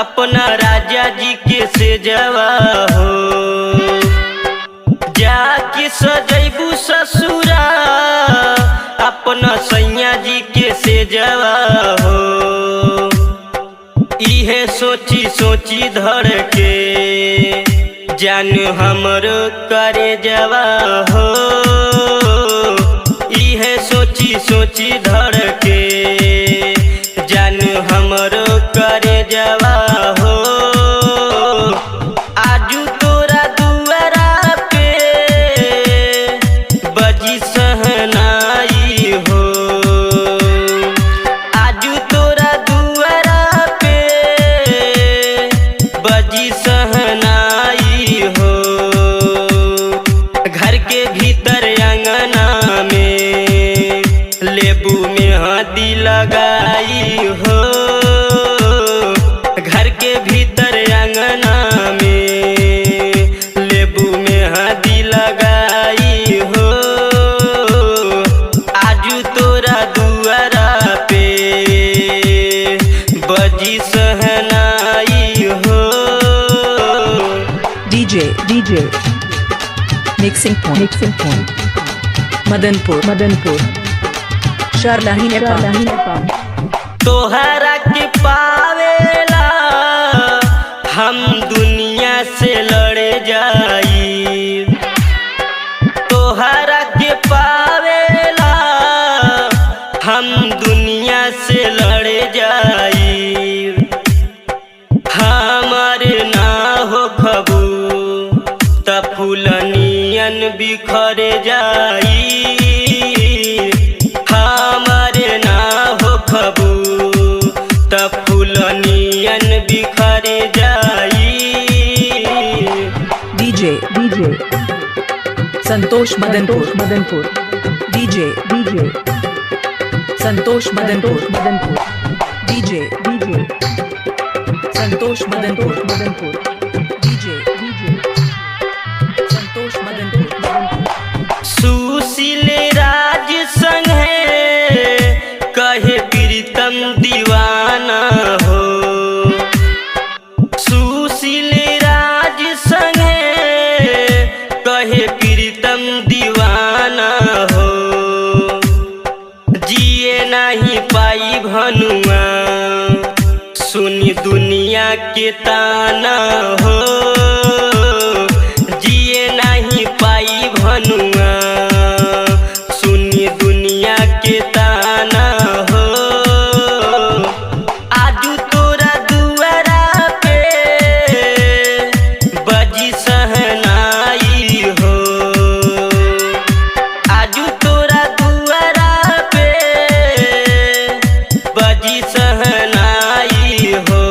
अपना राजा जी के सेजवा हो। जाके सजैबू ससुरा अपना सैया जी के सेजवा हो। इहे सोची सोची धर के जान हमर करे जवा हो। इहे सोची सोची धर के जान हमर करे जवा हो। आजू तोरा दुआरा पे बजी सहनाई हो। आजू तोरा दुआरा पे बजी सहनाई हो। घर के भीतर अंगना में लेबू में हदी लगाई हो। घर के भीतर अंगना में लेबू में हदी लगाई हो। आजू तोरा दुआरा पे बजी सहनाई हो। DJ Mixing Point Madanpur Sharlahi Nepal। तोहरा के पावेला हम दुनिया से लड़ जाई। तोहरा के पावेला हम दुनिया से लड़ जाई। हमारे ना हो खबू त फूलनियन बिखर जाई। हमारे ना हो खबू त फूलनियन बिखर जाई। DJ Santosh Madanpur DJ Santosh Madanpur DJ Santosh Madanpur DJ Santosh Madanpur. Sushil राज संग है कहे प्रीतम दीवाना हो। सुशील राज संग है कहे प्रीतम दीवाना हो। जिए नहीं पाई भनुआ सुनी दुनिया के ताना हो। जिए नहीं पाई भनुआ सुनी दुनिया के ताना हो। आजू तोरा दुआरा पे बजी सहनाई हो। आजू तोरा दुआरा पे बजी सहनाई हो।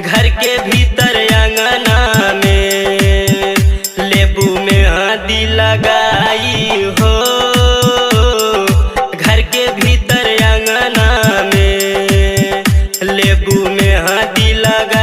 घर के भीतर अंगना में लेबू में हदी लगाई हो। घर के भीतर अंगना में लेबू में हदी लगा